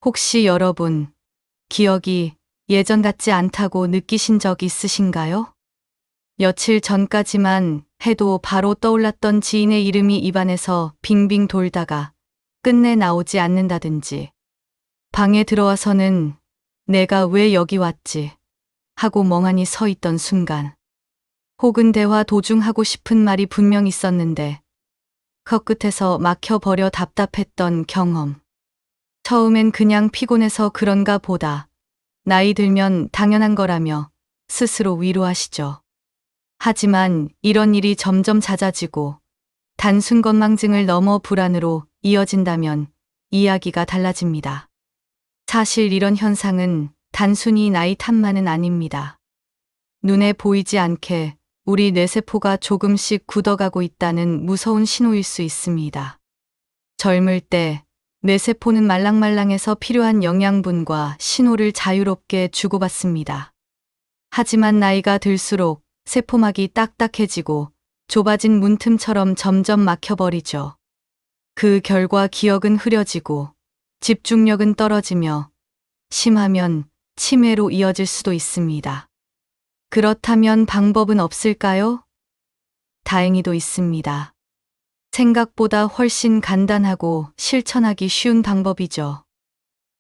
혹시 여러분, 기억이 예전 같지 않다고 느끼신 적 있으신가요? 며칠 전까지만 해도 바로 떠올랐던 지인의 이름이 입안에서 빙빙 돌다가 끝내 나오지 않는다든지, 방에 들어와서는 내가 왜 여기 왔지? 하고 멍하니 서 있던 순간, 혹은 대화 도중 하고 싶은 말이 분명 있었는데, 혀끝에서 막혀버려 답답했던 경험. 처음엔 그냥 피곤해서 그런가 보다. 나이 들면 당연한 거라며 스스로 위로하시죠. 하지만 이런 일이 점점 잦아지고 단순 건망증을 넘어 불안으로 이어진다면 이야기가 달라집니다. 사실 이런 현상은 단순히 나이 탓만은 아닙니다. 눈에 보이지 않게 우리 뇌세포가 조금씩 굳어가고 있다는 무서운 신호일 수 있습니다. 젊을 때 뇌세포는 말랑말랑해서 필요한 영양분과 신호를 자유롭게 주고받습니다. 하지만 나이가 들수록 세포막이 딱딱해지고 좁아진 문틈처럼 점점 막혀버리죠. 그 결과 기억은 흐려지고 집중력은 떨어지며 심하면 치매로 이어질 수도 있습니다. 그렇다면 방법은 없을까요? 다행히도 있습니다. 생각보다 훨씬 간단하고 실천하기 쉬운 방법이죠.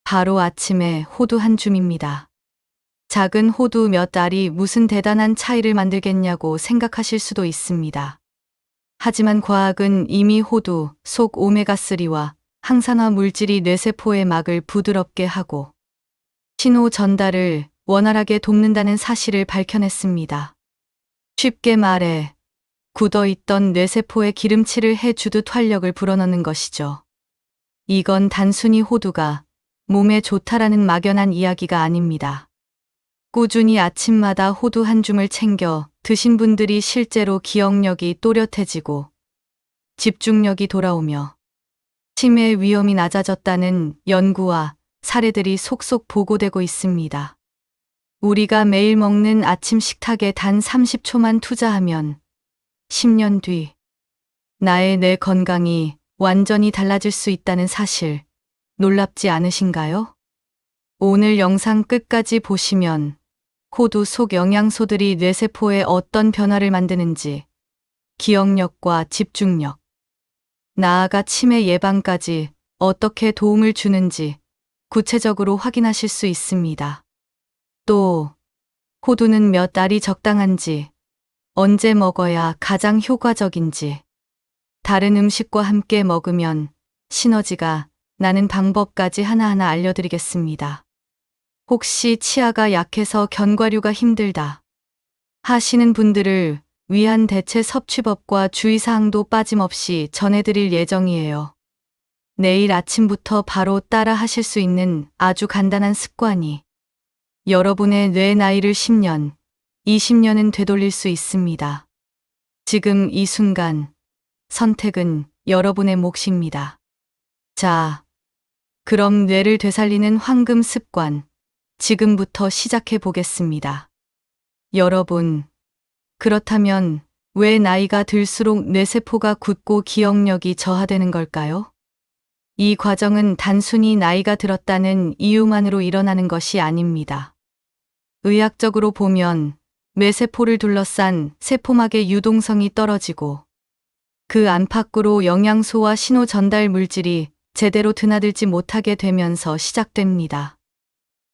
바로 아침에 호두 한 줌입니다. 작은 호두 몇 알이 무슨 대단한 차이를 만들겠냐고 생각하실 수도 있습니다. 하지만 과학은 이미 호두 속 오메가3와 항산화 물질이 뇌세포의 막을 부드럽게 하고 신호 전달을 원활하게 돕는다는 사실을 밝혀냈습니다. 쉽게 말해 굳어있던 뇌세포에 기름칠을 해주듯 활력을 불어넣는 것이죠. 이건 단순히 호두가 몸에 좋다라는 막연한 이야기가 아닙니다. 꾸준히 아침마다 호두 한 줌을 챙겨 드신 분들이 실제로 기억력이 또렷해지고 집중력이 돌아오며 치매 위험이 낮아졌다는 연구와 사례들이 속속 보고되고 있습니다. 우리가 매일 먹는 아침 식탁에 단 30초만 투자하면 10년 뒤 나의 뇌 건강이 완전히 달라질 수 있다는 사실 놀랍지 않으신가요? 오늘 영상 끝까지 보시면 호두 속 영양소들이 뇌세포에 어떤 변화를 만드는지, 기억력과 집중력, 나아가 치매 예방까지 어떻게 도움을 주는지 구체적으로 확인하실 수 있습니다. 또 호두는 몇 알이 적당한지, 언제 먹어야 가장 효과적인지, 다른 음식과 함께 먹으면 시너지가 나는 방법까지 하나하나 알려드리겠습니다. 혹시 치아가 약해서 견과류가 힘들다 하시는 분들을 위한 대체 섭취법과 주의사항도 빠짐없이 전해드릴 예정이에요. 내일 아침부터 바로 따라 하실 수 있는 아주 간단한 습관이 여러분의 뇌 나이를 10년, 20년은 되돌릴 수 있습니다. 지금 이 순간 선택은 여러분의 몫입니다. 자, 그럼 뇌를 되살리는 황금 습관, 지금부터 시작해 보겠습니다. 여러분, 그렇다면 왜 나이가 들수록 뇌세포가 굳고 기억력이 저하되는 걸까요? 이 과정은 단순히 나이가 들었다는 이유만으로 일어나는 것이 아닙니다. 의학적으로 보면 뇌세포를 둘러싼 세포막의 유동성이 떨어지고 그 안팎으로 영양소와 신호 전달 물질이 제대로 드나들지 못하게 되면서 시작됩니다.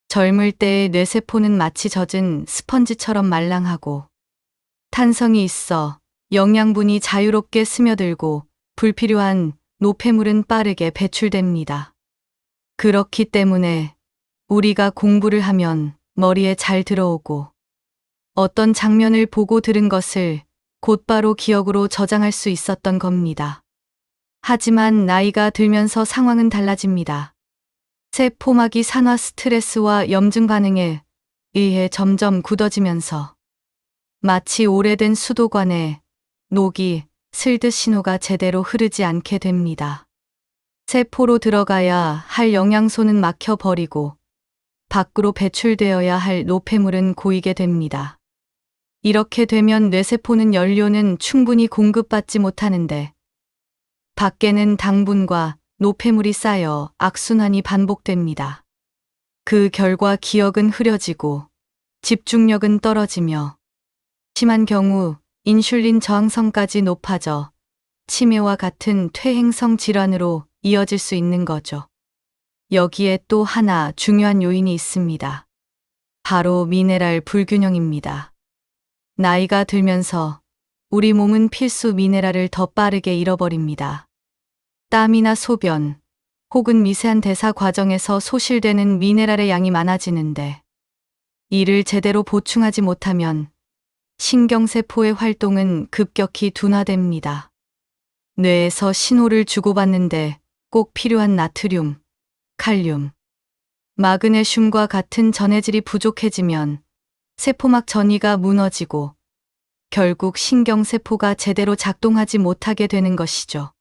젊을 때의 뇌세포는 마치 젖은 스펀지처럼 말랑하고 탄성이 있어 영양분이 자유롭게 스며들고 불필요한 노폐물은 빠르게 배출됩니다. 그렇기 때문에 우리가 공부를 하면 머리에 잘 들어오고 어떤 장면을 보고 들은 것을 곧바로 기억으로 저장할 수 있었던 겁니다. 하지만 나이가 들면서 상황은 달라집니다. 세포막이 산화 스트레스와 염증 반응에 의해 점점 굳어지면서 마치 오래된 수도관에 녹이 슬듯 신호가 제대로 흐르지 않게 됩니다. 세포로 들어가야 할 영양소는 막혀버리고 밖으로 배출되어야 할 노폐물은 고이게 됩니다. 이렇게 되면 뇌세포는 연료는 충분히 공급받지 못하는데 밖에는 당분과 노폐물이 쌓여 악순환이 반복됩니다. 그 결과 기억은 흐려지고 집중력은 떨어지며 심한 경우 인슐린 저항성까지 높아져 치매와 같은 퇴행성 질환으로 이어질 수 있는 거죠. 여기에 또 하나 중요한 요인이 있습니다. 바로 미네랄 불균형입니다. 나이가 들면서 우리 몸은 필수 미네랄을 더 빠르게 잃어버립니다. 땀이나 소변, 혹은 미세한 대사 과정에서 소실되는 미네랄의 양이 많아지는데 이를 제대로 보충하지 못하면 신경세포의 활동은 급격히 둔화됩니다. 뇌에서 신호를 주고받는데 꼭 필요한 나트륨, 칼륨, 마그네슘과 같은 전해질이 부족해지면 세포막 전이가 무너지고 결국 신경세포가 제대로 작동하지 못하게 되는 것이죠.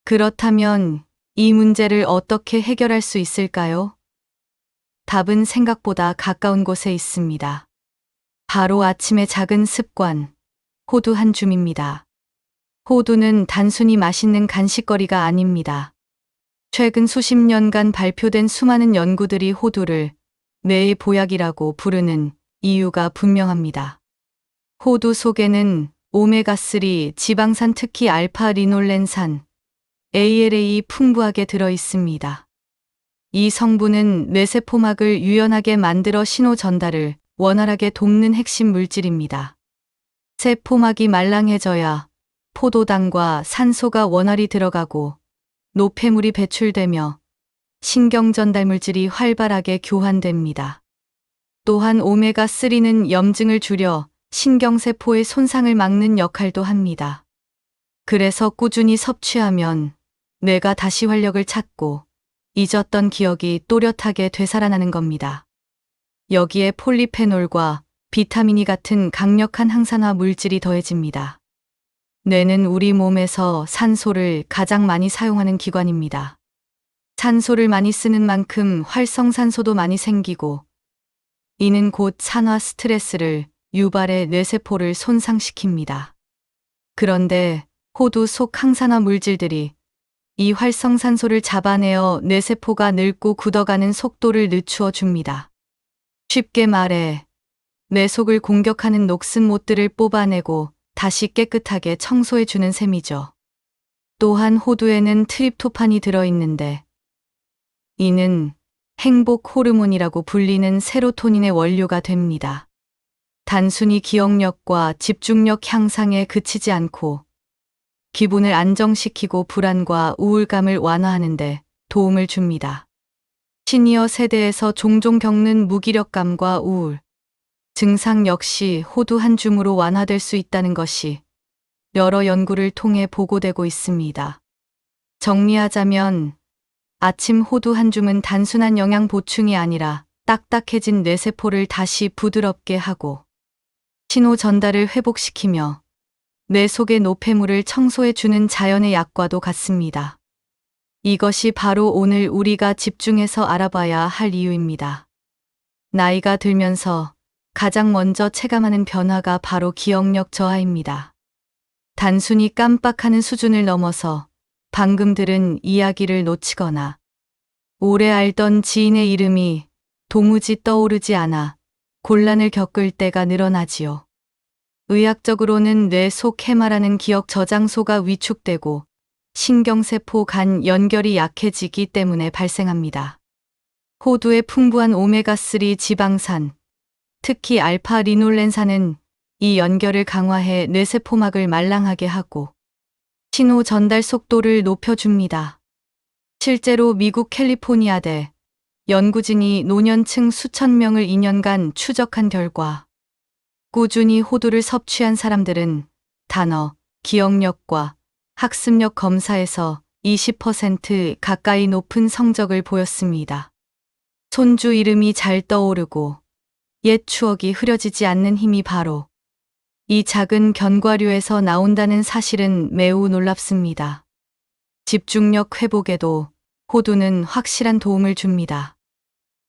그렇다면 이 문제를 어떻게 해결할 수 있을까요? 답은 생각보다 가까운 곳에 있습니다. 바로 아침의 작은 습관, 호두 한 줌입니다. 호두는 단순히 맛있는 간식거리가 아닙니다. 최근 수십 년간 발표된 수많은 연구들이 호두를 뇌의 보약이라고 부르는 이유가 분명합니다. 호두 속에는 오메가3 지방산, 특히 알파 리놀렌산, ALA 풍부하게 들어 있습니다. 이 성분은 뇌세포막을 유연하게 만들어 신호 전달을 원활하게 돕는 핵심 물질입니다. 세포막이 말랑해져야 포도당과 산소가 원활히 들어가고 노폐물이 배출되며 신경 전달 물질이 활발하게 교환됩니다. 또한 오메가3는 염증을 줄여 신경세포의 손상을 막는 역할도 합니다. 그래서 꾸준히 섭취하면 뇌가 다시 활력을 찾고 잊었던 기억이 또렷하게 되살아나는 겁니다. 여기에 폴리페놀과 비타민이 같은 강력한 항산화 물질이 더해집니다. 뇌는 우리 몸에서 산소를 가장 많이 사용하는 기관입니다. 산소를 많이 쓰는 만큼 활성산소도 많이 생기고 이는 곧 산화 스트레스를 유발해 뇌세포를 손상시킵니다. 그런데 호두 속 항산화 물질들이 이 활성산소를 잡아내어 뇌세포가 늙고 굳어가는 속도를 늦추어 줍니다. 쉽게 말해 뇌 속을 공격하는 녹슨 못들을 뽑아내고 다시 깨끗하게 청소해주는 셈이죠. 또한 호두에는 트립토판이 들어있는데 이는 행복 호르몬이라고 불리는 세로토닌의 원료가 됩니다. 단순히 기억력과 집중력 향상에 그치지 않고 기분을 안정시키고 불안과 우울감을 완화하는 데 도움을 줍니다. 시니어 세대에서 종종 겪는 무기력감과 우울, 증상 역시 호두 한 줌으로 완화될 수 있다는 것이 여러 연구를 통해 보고되고 있습니다. 정리하자면 아침 호두 한 줌은 단순한 영양 보충이 아니라 딱딱해진 뇌세포를 다시 부드럽게 하고 신호 전달을 회복시키며 뇌 속의 노폐물을 청소해주는 자연의 약과도 같습니다. 이것이 바로 오늘 우리가 집중해서 알아봐야 할 이유입니다. 나이가 들면서 가장 먼저 체감하는 변화가 바로 기억력 저하입니다. 단순히 깜빡하는 수준을 넘어서 방금 들은 이야기를 놓치거나 오래 알던 지인의 이름이 도무지 떠오르지 않아 곤란을 겪을 때가 늘어나지요. 의학적으로는 뇌 속 해마라는 기억 저장소가 위축되고 신경세포 간 연결이 약해지기 때문에 발생합니다. 호두의 풍부한 오메가3 지방산, 특히 알파 리놀렌산은 이 연결을 강화해 뇌세포막을 말랑하게 하고 신호 전달 속도를 높여줍니다. 실제로 미국 캘리포니아대 연구진이 노년층 수천 명을 2년간 추적한 결과 꾸준히 호두를 섭취한 사람들은 단어, 기억력과 학습력 검사에서 20% 가까이 높은 성적을 보였습니다. 손주 이름이 잘 떠오르고 옛 추억이 흐려지지 않는 힘이 바로 이 작은 견과류에서 나온다는 사실은 매우 놀랍습니다. 집중력 회복에도 호두는 확실한 도움을 줍니다.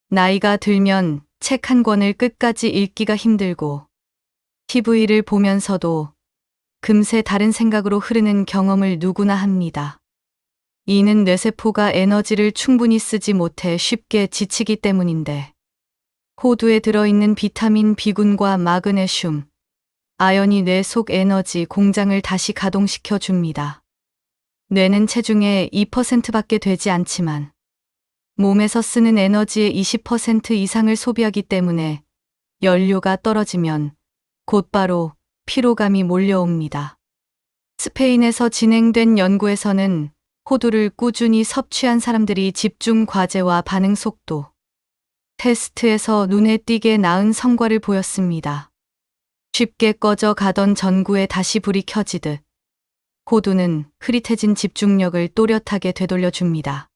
나이가 들면 책 한 권을 끝까지 읽기가 힘들고 TV를 보면서도 금세 다른 생각으로 흐르는 경험을 누구나 합니다. 이는 뇌세포가 에너지를 충분히 쓰지 못해 쉽게 지치기 때문인데, 호두에 들어있는 비타민 B군과 마그네슘, 아연이 뇌 속 에너지 공장을 다시 가동시켜 줍니다. 뇌는 체중의 2%밖에 되지 않지만 몸에서 쓰는 에너지의 20% 이상을 소비하기 때문에 연료가 떨어지면 곧바로 피로감이 몰려옵니다. 스페인에서 진행된 연구에서는 호두를 꾸준히 섭취한 사람들이 집중 과제와 반응 속도, 테스트에서 눈에 띄게 나은 성과를 보였습니다. 쉽게 꺼져 가던 전구에 다시 불이 켜지듯 호두는 흐릿해진 집중력을 또렷하게 되돌려줍니다.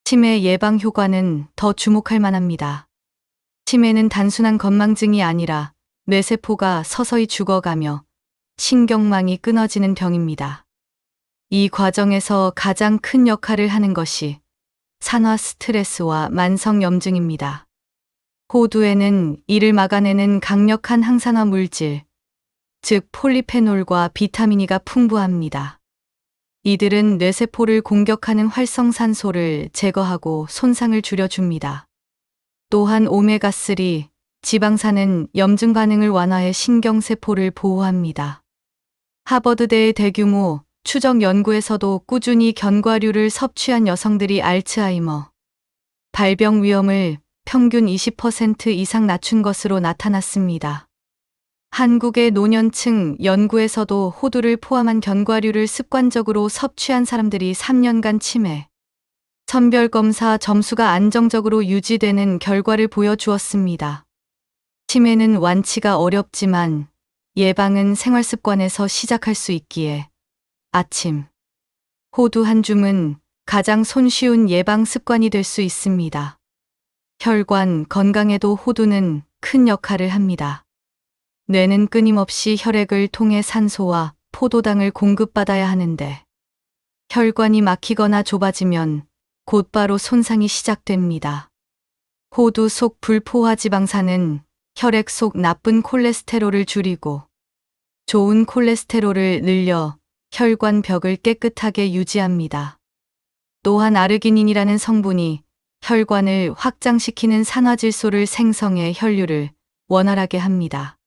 치매 예방 효과는 더 주목할 만합니다. 치매는 단순한 건망증이 아니라 뇌세포가 서서히 죽어가며 신경망이 끊어지는 병입니다. 이 과정에서 가장 큰 역할을 하는 것이 산화 스트레스와 만성 염증입니다. 호두에는 이를 막아내는 강력한 항산화 물질, 즉 폴리페놀과 비타민 E가 풍부합니다. 이들은 뇌세포를 공격하는 활성산소를 제거하고 손상을 줄여줍니다. 또한 오메가3, 지방산은 염증 반응을 완화해 신경세포를 보호합니다. 하버드대의 대규모 추적 연구에서도 꾸준히 견과류를 섭취한 여성들이 알츠하이머, 발병 위험을 평균 20% 이상 낮춘 것으로 나타났습니다. 한국의 노년층 연구에서도 호두를 포함한 견과류를 습관적으로 섭취한 사람들이 3년간 치매, 선별검사 점수가 안정적으로 유지되는 결과를 보여주었습니다. 치매는 완치가 어렵지만 예방은 생활습관에서 시작할 수 있기에 아침 호두 한 줌은 가장 손쉬운 예방 습관이 될 수 있습니다. 혈관 건강에도 호두는 큰 역할을 합니다. 뇌는 끊임없이 혈액을 통해 산소와 포도당을 공급받아야 하는데 혈관이 막히거나 좁아지면 곧바로 손상이 시작됩니다. 호두 속 불포화 지방산은 혈액 속 나쁜 콜레스테롤을 줄이고 좋은 콜레스테롤을 늘려 혈관 벽을 깨끗하게 유지합니다. 또한 아르기닌이라는 성분이 혈관을 확장시키는 산화질소를 생성해 혈류를 원활하게 합니다.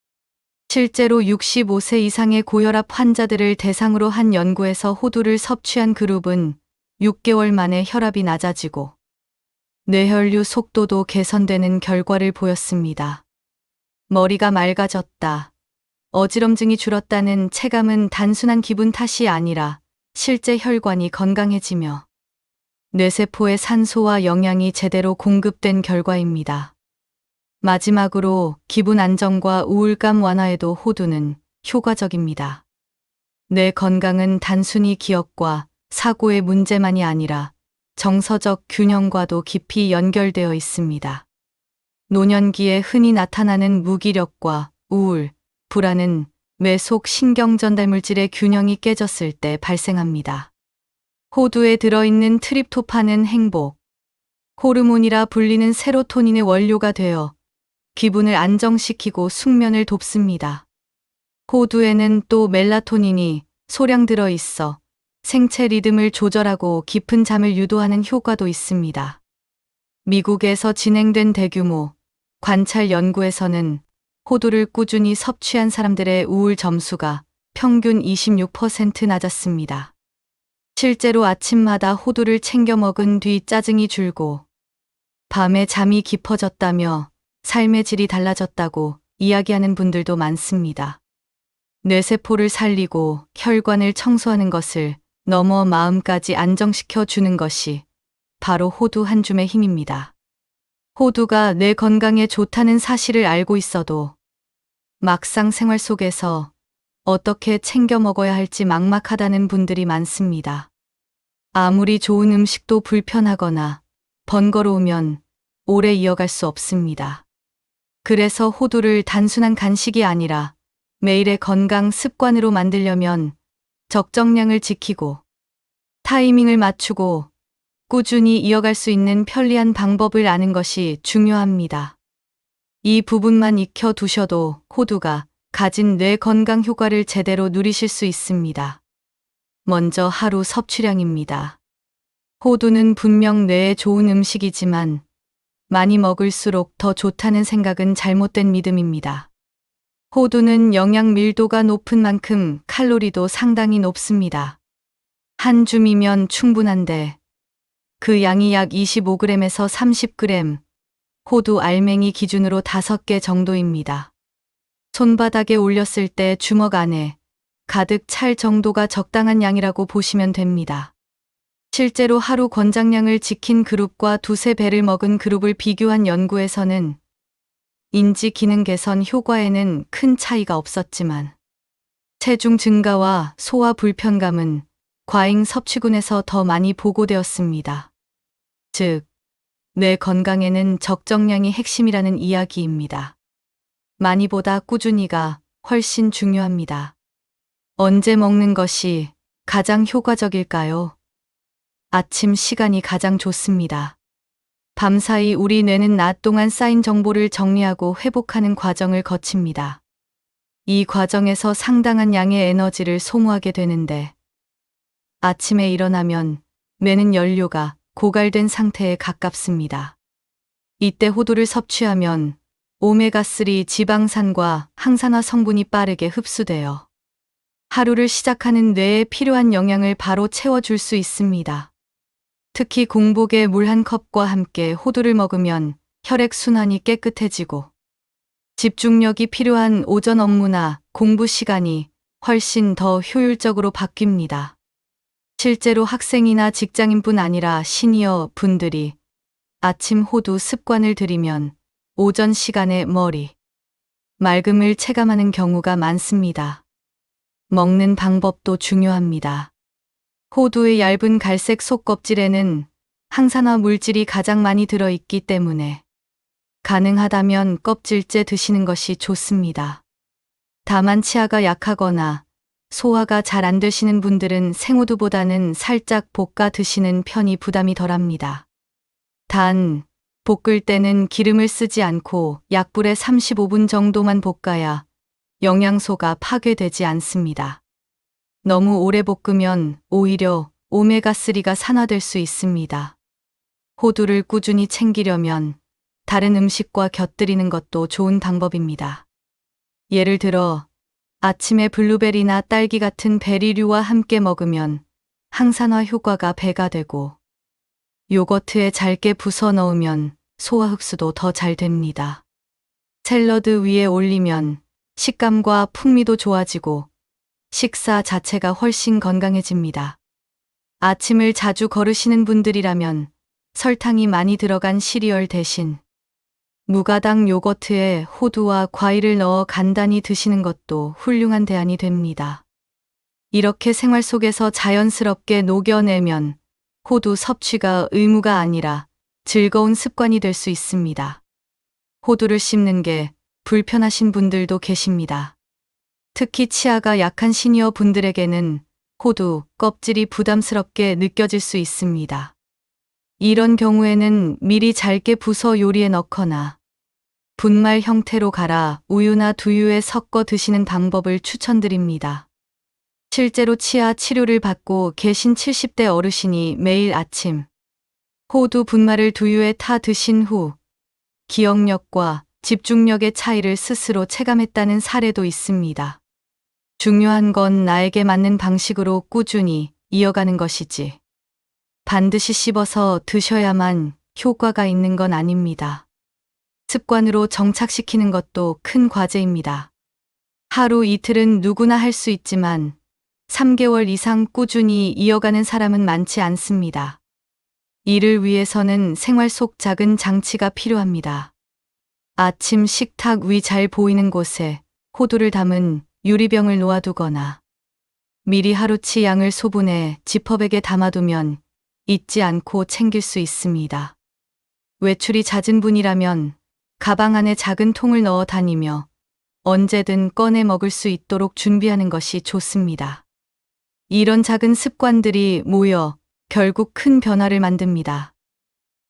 실제로 65세 이상의 고혈압 환자들을 대상으로 한 연구에서 호두를 섭취한 그룹은 6개월 만에 혈압이 낮아지고 뇌혈류 속도도 개선되는 결과를 보였습니다. 머리가 맑아졌다, 어지럼증이 줄었다는 체감은 단순한 기분 탓이 아니라 실제 혈관이 건강해지며 뇌세포의 산소와 영양이 제대로 공급된 결과입니다. 마지막으로 기분 안정과 우울감 완화에도 호두는 효과적입니다. 뇌 건강은 단순히 기억과 사고의 문제만이 아니라 정서적 균형과도 깊이 연결되어 있습니다. 노년기에 흔히 나타나는 무기력과 우울, 불안은 뇌 속 신경 전달 물질의 균형이 깨졌을 때 발생합니다. 호두에 들어있는 트립토판은 행복 호르몬이라 불리는 세로토닌의 원료가 되어 기분을 안정시키고 숙면을 돕습니다. 호두에는 또 멜라토닌이 소량 들어 있어 생체 리듬을 조절하고 깊은 잠을 유도하는 효과도 있습니다. 미국에서 진행된 대규모 관찰 연구에서는 호두를 꾸준히 섭취한 사람들의 우울 점수가 평균 26% 낮았습니다. 실제로 아침마다 호두를 챙겨 먹은 뒤 짜증이 줄고 밤에 잠이 깊어졌다며 삶의 질이 달라졌다고 이야기하는 분들도 많습니다. 뇌세포를 살리고 혈관을 청소하는 것을 넘어 마음까지 안정시켜 주는 것이 바로 호두 한 줌의 힘입니다. 호두가 뇌 건강에 좋다는 사실을 알고 있어도 막상 생활 속에서 어떻게 챙겨 먹어야 할지 막막하다는 분들이 많습니다. 아무리 좋은 음식도 불편하거나 번거로우면 오래 이어갈 수 없습니다. 그래서 호두를 단순한 간식이 아니라 매일의 건강 습관으로 만들려면 적정량을 지키고 타이밍을 맞추고 꾸준히 이어갈 수 있는 편리한 방법을 아는 것이 중요합니다. 이 부분만 익혀두셔도 호두가 가진 뇌 건강 효과를 제대로 누리실 수 있습니다. 먼저 하루 섭취량입니다. 호두는 분명 뇌에 좋은 음식이지만 많이 먹을수록 더 좋다는 생각은 잘못된 믿음입니다. 호두는 영양 밀도가 높은 만큼 칼로리도 상당히 높습니다. 한 줌이면 충분한데 그 양이 약 25g에서 30g, 호두 알맹이 기준으로 5개 정도입니다. 손바닥에 올렸을 때 주먹 안에 가득 찰 정도가 적당한 양이라고 보시면 됩니다. 실제로 하루 권장량을 지킨 그룹과 두세 배를 먹은 그룹을 비교한 연구에서는 인지 기능 개선 효과에는 큰 차이가 없었지만 체중 증가와 소화 불편감은 과잉 섭취군에서 더 많이 보고되었습니다. 즉, 뇌 건강에는 적정량이 핵심이라는 이야기입니다. 많이보다 꾸준히가 훨씬 중요합니다. 언제 먹는 것이 가장 효과적일까요? 아침 시간이 가장 좋습니다. 밤사이 우리 뇌는 낮 동안 쌓인 정보를 정리하고 회복하는 과정을 거칩니다. 이 과정에서 상당한 양의 에너지를 소모하게 되는데 아침에 일어나면 뇌는 연료가 고갈된 상태에 가깝습니다. 이때 호두를 섭취하면 오메가3 지방산과 항산화 성분이 빠르게 흡수되어 하루를 시작하는 뇌에 필요한 영양을 바로 채워줄 수 있습니다. 특히 공복에 물 한 컵과 함께 호두를 먹으면 혈액순환이 깨끗해지고 집중력이 필요한 오전 업무나 공부 시간이 훨씬 더 효율적으로 바뀝니다. 실제로 학생이나 직장인뿐 아니라 시니어 분들이 아침 호두 습관을 들이면 오전 시간에 머리 맑음을 체감하는 경우가 많습니다. 먹는 방법도 중요합니다. 호두의 얇은 갈색 속껍질에는 항산화 물질이 가장 많이 들어있기 때문에 가능하다면 껍질째 드시는 것이 좋습니다. 다만 치아가 약하거나 소화가 잘 안 되시는 분들은 생호두보다는 살짝 볶아 드시는 편이 부담이 덜합니다. 단, 볶을 때는 기름을 쓰지 않고 약불에 35분 정도만 볶아야 영양소가 파괴되지 않습니다. 너무 오래 볶으면 오히려 오메가3가 산화될 수 있습니다. 호두를 꾸준히 챙기려면 다른 음식과 곁들이는 것도 좋은 방법입니다. 예를 들어 아침에 블루베리나 딸기 같은 베리류와 함께 먹으면 항산화 효과가 배가 되고 요거트에 잘게 부숴 넣으면 소화 흡수도 더 잘 됩니다. 샐러드 위에 올리면 식감과 풍미도 좋아지고 식사 자체가 훨씬 건강해집니다. 아침을 자주 거르시는 분들이라면 설탕이 많이 들어간 시리얼 대신 무가당 요거트에 호두와 과일을 넣어 간단히 드시는 것도 훌륭한 대안이 됩니다. 이렇게 생활 속에서 자연스럽게 녹여내면 호두 섭취가 의무가 아니라 즐거운 습관이 될 수 있습니다. 호두를 씹는 게 불편하신 분들도 계십니다. 특히 치아가 약한 시니어 분들에게는 호두 껍질이 부담스럽게 느껴질 수 있습니다. 이런 경우에는 미리 잘게 부숴 요리에 넣거나 분말 형태로 갈아 우유나 두유에 섞어 드시는 방법을 추천드립니다. 실제로 치아 치료를 받고 계신 70대 어르신이 매일 아침 호두 분말을 두유에 타 드신 후 기억력과 집중력의 차이를 스스로 체감했다는 사례도 있습니다. 중요한 건 나에게 맞는 방식으로 꾸준히 이어가는 것이지 반드시 씹어서 드셔야만 효과가 있는 건 아닙니다. 습관으로 정착시키는 것도 큰 과제입니다. 하루 이틀은 누구나 할 수 있지만 3개월 이상 꾸준히 이어가는 사람은 많지 않습니다. 이를 위해서는 생활 속 작은 장치가 필요합니다. 아침 식탁 위 잘 보이는 곳에 호두를 담은 유리병을 놓아두거나 미리 하루치 양을 소분해 지퍼백에 담아두면 잊지 않고 챙길 수 있습니다. 외출이 잦은 분이라면 가방 안에 작은 통을 넣어 다니며 언제든 꺼내 먹을 수 있도록 준비하는 것이 좋습니다. 이런 작은 습관들이 모여 결국 큰 변화를 만듭니다.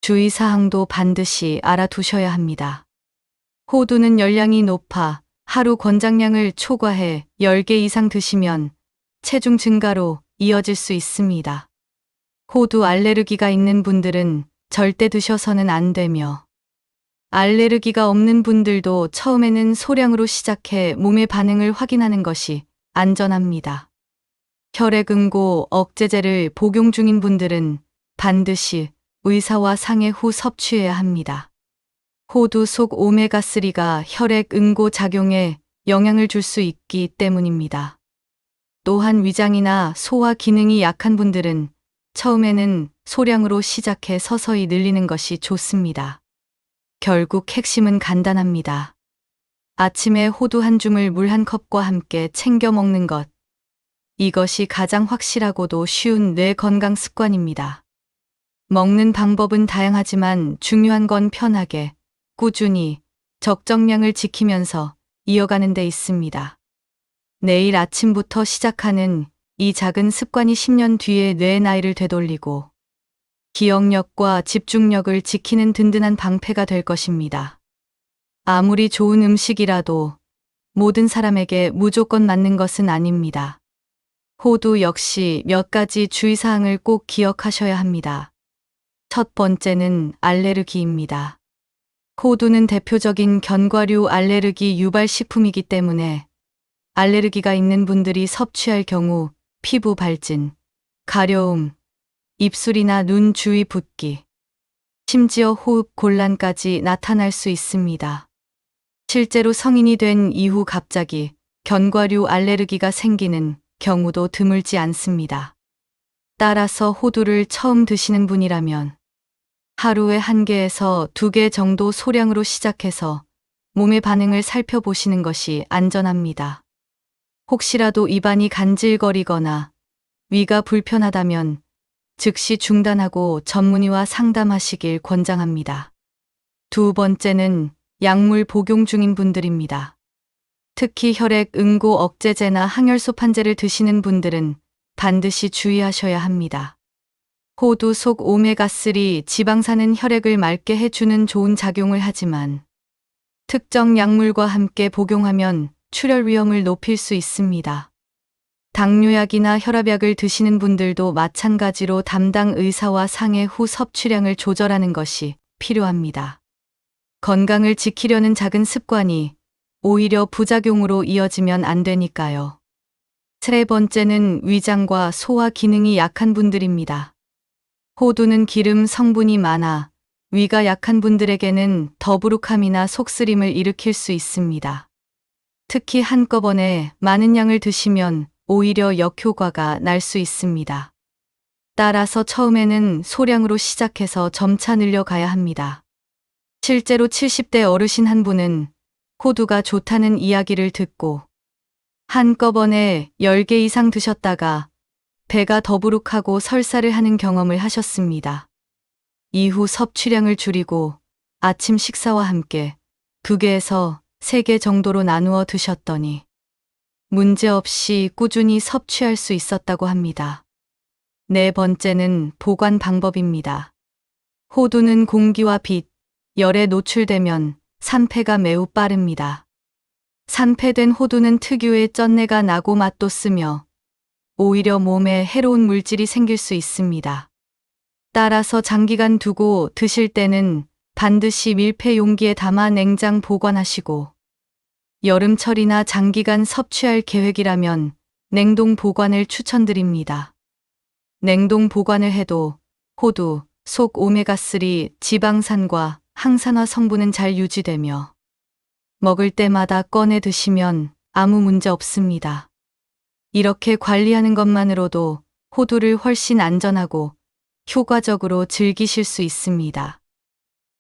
주의사항도 반드시 알아두셔야 합니다. 호두는 열량이 높아 하루 권장량을 초과해 10개 이상 드시면 체중 증가로 이어질 수 있습니다. 호두 알레르기가 있는 분들은 절대 드셔서는 안 되며, 알레르기가 없는 분들도 처음에는 소량으로 시작해 몸의 반응을 확인하는 것이 안전합니다. 혈액응고 억제제를 복용 중인 분들은 반드시 의사와 상의 후 섭취해야 합니다. 호두 속 오메가3가 혈액응고 작용에 영향을 줄 수 있기 때문입니다. 또한 위장이나 소화 기능이 약한 분들은 처음에는 소량으로 시작해 서서히 늘리는 것이 좋습니다. 결국 핵심은 간단합니다. 아침에 호두 한 줌을 물 한 컵과 함께 챙겨 먹는 것. 이것이 가장 확실하고도 쉬운 뇌 건강 습관입니다. 먹는 방법은 다양하지만 중요한 건 편하게, 꾸준히, 적정량을 지키면서 이어가는 데 있습니다. 내일 아침부터 시작하는 이 작은 습관이 10년 뒤에 뇌의 나이를 되돌리고 기억력과 집중력을 지키는 든든한 방패가 될 것입니다. 아무리 좋은 음식이라도 모든 사람에게 무조건 맞는 것은 아닙니다. 호두 역시 몇 가지 주의사항을 꼭 기억하셔야 합니다. 첫 번째는 알레르기입니다. 호두는 대표적인 견과류 알레르기 유발 식품이기 때문에 알레르기가 있는 분들이 섭취할 경우 피부 발진, 가려움, 입술이나 눈 주위 붓기, 심지어 호흡 곤란까지 나타날 수 있습니다. 실제로 성인이 된 이후 갑자기 견과류 알레르기가 생기는 경우도 드물지 않습니다. 따라서 호두를 처음 드시는 분이라면 하루에 1개에서 2개 정도 소량으로 시작해서 몸의 반응을 살펴보시는 것이 안전합니다. 혹시라도 입안이 간질거리거나 위가 불편하다면 즉시 중단하고 전문의와 상담하시길 권장합니다. 두 번째는 약물 복용 중인 분들입니다. 특히 혈액 응고 억제제나 항혈소판제를 드시는 분들은 반드시 주의하셔야 합니다. 호두 속 오메가3 지방산은 혈액을 맑게 해주는 좋은 작용을 하지만 특정 약물과 함께 복용하면 출혈 위험을 높일 수 있습니다. 당뇨약이나 혈압약을 드시는 분들도 마찬가지로 담당 의사와 상의 후 섭취량을 조절하는 것이 필요합니다. 건강을 지키려는 작은 습관이 오히려 부작용으로 이어지면 안 되니까요. 세 번째는 위장과 소화 기능이 약한 분들입니다. 호두는 기름 성분이 많아 위가 약한 분들에게는 더부룩함이나 속쓰림을 일으킬 수 있습니다. 특히 한꺼번에 많은 양을 드시면 오히려 역효과가 날 수 있습니다. 따라서 처음에는 소량으로 시작해서 점차 늘려가야 합니다. 실제로 70대 어르신 한 분은 호두가 좋다는 이야기를 듣고 한꺼번에 10개 이상 드셨다가 배가 더부룩하고 설사를 하는 경험을 하셨습니다. 이후 섭취량을 줄이고 아침 식사와 함께 2개에서 3개 정도로 나누어 드셨더니 문제없이 꾸준히 섭취할 수 있었다고 합니다. 네 번째는 보관 방법입니다. 호두는 공기와 빛, 열에 노출되면 산패가 매우 빠릅니다. 산패된 호두는 특유의 쩐내가 나고 맛도 쓰며 오히려 몸에 해로운 물질이 생길 수 있습니다. 따라서 장기간 두고 드실 때는 반드시 밀폐 용기에 담아 냉장 보관하시고 여름철이나 장기간 섭취할 계획이라면 냉동 보관을 추천드립니다. 냉동 보관을 해도 호두 속 오메가3 지방산과 항산화 성분은 잘 유지되며 먹을 때마다 꺼내 드시면 아무 문제 없습니다. 이렇게 관리하는 것만으로도 호두를 훨씬 안전하고 효과적으로 즐기실 수 있습니다.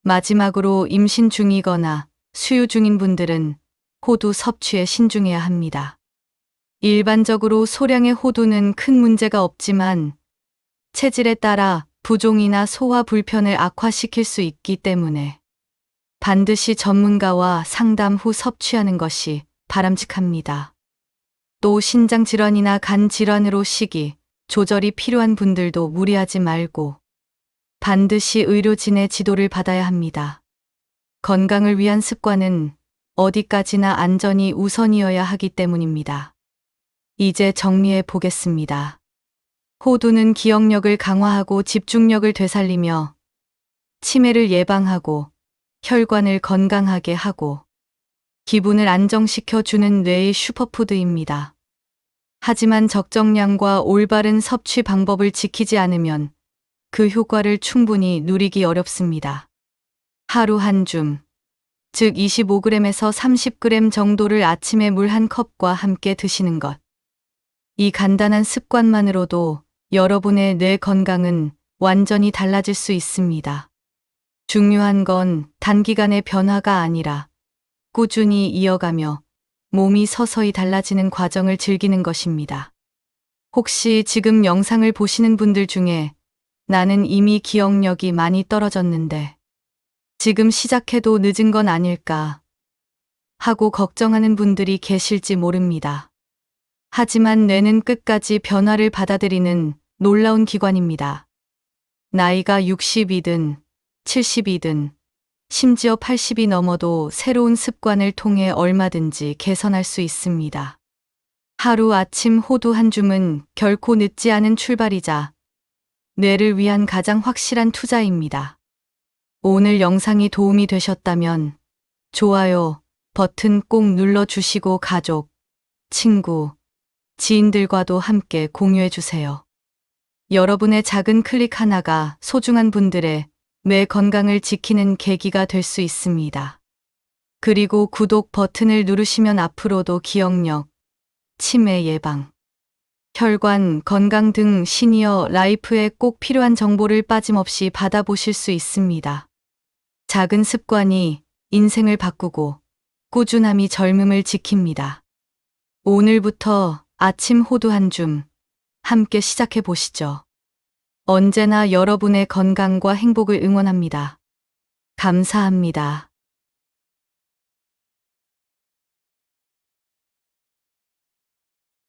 마지막으로 임신 중이거나 수유 중인 분들은 호두 섭취에 신중해야 합니다. 일반적으로 소량의 호두는 큰 문제가 없지만 체질에 따라 부종이나 소화 불편을 악화시킬 수 있기 때문에 반드시 전문가와 상담 후 섭취하는 것이 바람직합니다. 또 신장 질환이나 간 질환으로 식이 조절이 필요한 분들도 무리하지 말고 반드시 의료진의 지도를 받아야 합니다. 건강을 위한 습관은 어디까지나 안전이 우선이어야 하기 때문입니다. 이제 정리해 보겠습니다. 호두는 기억력을 강화하고 집중력을 되살리며 치매를 예방하고 혈관을 건강하게 하고 기분을 안정시켜 주는 뇌의 슈퍼푸드입니다. 하지만 적정량과 올바른 섭취 방법을 지키지 않으면 그 효과를 충분히 누리기 어렵습니다. 하루 한 줌, 즉 25g에서 30g 정도를 아침에 물 한 컵과 함께 드시는 것. 이 간단한 습관만으로도 여러분의 뇌 건강은 완전히 달라질 수 있습니다. 중요한 건 단기간의 변화가 아니라 꾸준히 이어가며 몸이 서서히 달라지는 과정을 즐기는 것입니다. 혹시 지금 영상을 보시는 분들 중에 나는 이미 기억력이 많이 떨어졌는데 지금 시작해도 늦은 건 아닐까 하고 걱정하는 분들이 계실지 모릅니다. 하지만 뇌는 끝까지 변화를 받아들이는 놀라운 기관입니다. 나이가 60이든 70이든 심지어 80이 넘어도 새로운 습관을 통해 얼마든지 개선할 수 있습니다. 하루 아침 호두 한 줌은 결코 늦지 않은 출발이자 뇌를 위한 가장 확실한 투자입니다. 오늘 영상이 도움이 되셨다면 좋아요 버튼 꼭 눌러주시고 가족, 친구, 지인들과도 함께 공유해주세요. 여러분의 작은 클릭 하나가 소중한 분들의 뇌 건강을 지키는 계기가 될 수 있습니다. 그리고 구독 버튼을 누르시면 앞으로도 기억력, 치매 예방, 혈관 건강 등 시니어 라이프에 꼭 필요한 정보를 빠짐없이 받아보실 수 있습니다. 작은 습관이 인생을 바꾸고 꾸준함이 젊음을 지킵니다. 오늘부터 아침 호두 한 줌 함께 시작해 보시죠. 언제나 여러분의 건강과 행복을 응원합니다. 감사합니다.